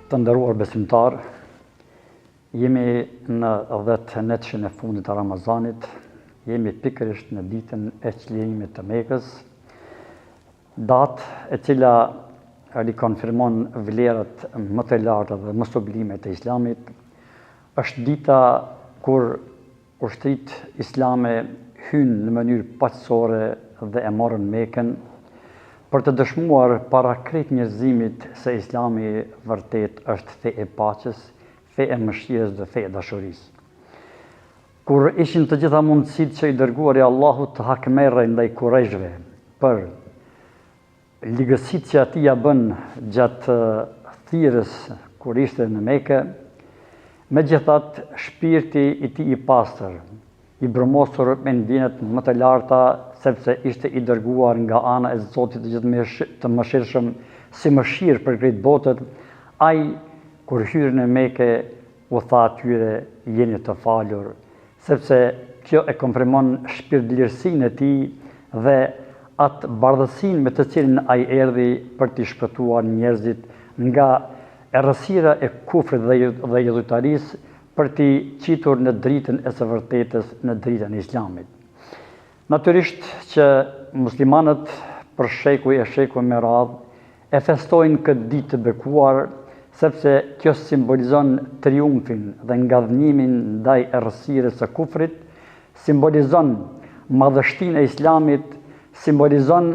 Të nderuar besimtar, jemi në 10 netëshin e fundit të Ramazanit, jemi pikërisht në ditën e çlirimit të Mekës, datë e cila rikonfirmon vlerat më të larta dhe më sublime të Islamit. Është dita kur ushtritë islame hynë në mënyrë paqësore dhe e morën Mekën, për të dëshmuar para krejt njerëzimit se Islami vërtet është fe e paqes, fe e mëshirës dhe fe e dashurisë. Kur ishin të gjitha mundësitë që i dërguari i Allahut të hakmerrej ndaj Kurajshëve për ligësitë që ati ja bën gjatë thirrjes kur ishte në Mekë, megjithatë shpirti i tij i pastër, i brëmosur me ndjenjat më të larta, sepse ishte i dërguar nga ana e Zotit të mëshirshëm si mëshirë për krejt botët, ai kur hyrë në Mekë u tha atyre jeni të falur, sepse kjo e konfirmon shpirtëlirësinë e tij dhe atë bardhësinë me të cilën ai erdhi për t'i shpëtuar njerëzit nga errësira e kufrit dhe jellëtarisë, për t'i qitur në dritën e së vërtetës, në dritën e Islamit. Natyrisht që muslimanët për shekuj e shekuj me radhë e festojnë këtë ditë të bekuar, sepse kjo simbolizon triumfin dhe ngadhnimin ndaj errësirës së kufrit, simbolizon madhështinë e Islamit, simbolizon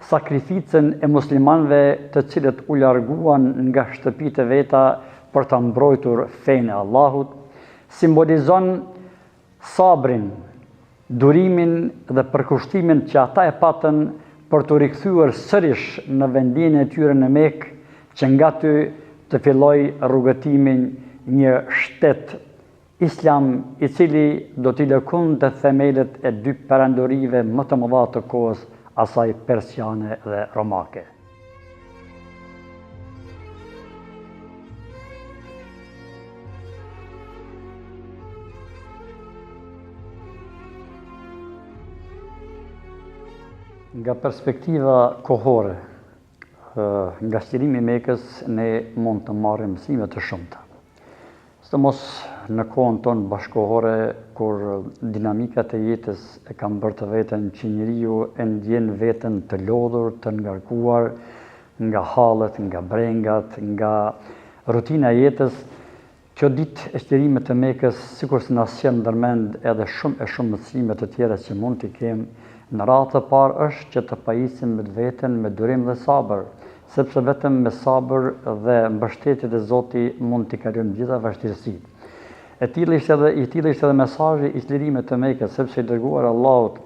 sakrificën e muslimanëve të cilët u larguan nga shtëpitë e veta për ta mbrojtur fenë e Allahut, simbolizon sabrin, durimin dhe përkushtimin që ata e patën për të rikthyer sërish në vendin e tyre në Mekë, që nga ty të filloj rrugëtimin një shtet islam i cili do t'i lëkundë themelet e dy perandorive më të mëdha të kohës, asaj persiane dhe romake. Nga perspektiva kohore, nga çlirimi i Mekës, ne mund të marrim mësime të shumta. Sidomos në kohën tonë bashkohore, kur dinamikat e jetës e kanë bërë të veten që njeriu e ndjen veten të lodhur, të ngarkuar nga hallet, nga brengat, nga rutina e jetës. Kjo ditë e çlirimit të Mekës, sikur se na sjell ndërmend edhe shumë mësime të tjera që mund t'i kemë. Në radhë të parë është që të pajisim me veten me durim dhe sabër, sepse vetëm me sabër dhe mbështetje të Zotit mund t'i kalojmë gjitha vështirësitë. I tillë ishte edhe mesazhi i çlirimit të Mekës, sepse i dërguar Allahut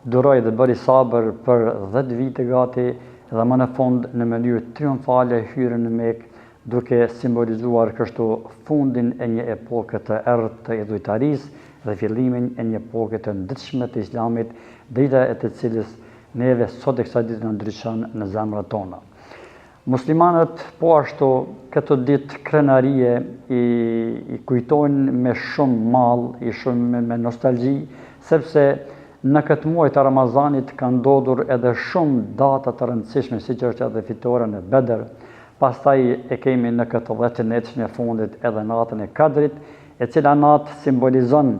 duroi dhe bëri sabër për 10 vite gati dhe më në fund në mënyrë triumfale hyrën në Mekë, duke simbolizuar kështu fundin e një epoke të errët të idhujtarisë dhe fillimin e një epoke të ndritshme të Islamit, drita e të cilës neve sot e kësaj dite në ndryshon në zemrat tona. Muslimanët po ashtu këtë ditë krenarie i kujtojnë me shumë mall, shumë me nostalgji, sepse në këtë muaj të Ramazanit kanë ndodhur edhe shumë data të rëndësishme, siç është edhe fitore në Bedër. Pastaj e kemi në këtë 10 netëshin e fundit edhe natën e Kadrit, e cila natë simbolizon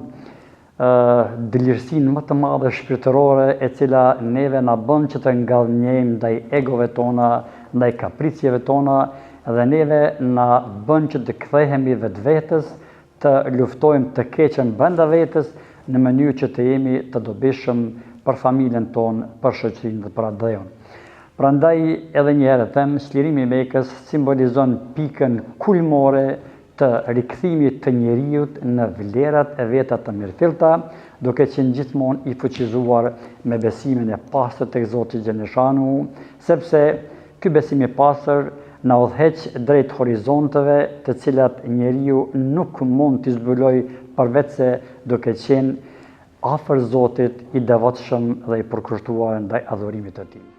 dëlirësinë më të madhe shpirtërore, e cila neve na bën që të ngallënjejmë ndaj egove tona, ndaj kapricjeve tona, dhe neve na bën që të kthehemi vetvetes, të luftojmë të keqen brenda vetes, në mënyrë që të jemi të dobishëm për familjen tonë, për shoqërinë dhe për atë. Prandaj edhe një herë them, çlirimi i Mekës simbolizon pikën kulmore të rikthimit të njeriut në vlerat e veta të mirëfillta, duke qenë gjithmonë i fuqizuar me besimin e pastër tek Zoti Xheleshanu, sepse ky besim i pastër na udhëheq drejt horizonteve të cilat njeriu nuk mund t'i zbulojë përveç se duke qenë afër Zotit, i devotshëm dhe i përkushtuar ndaj adhurimit të tij.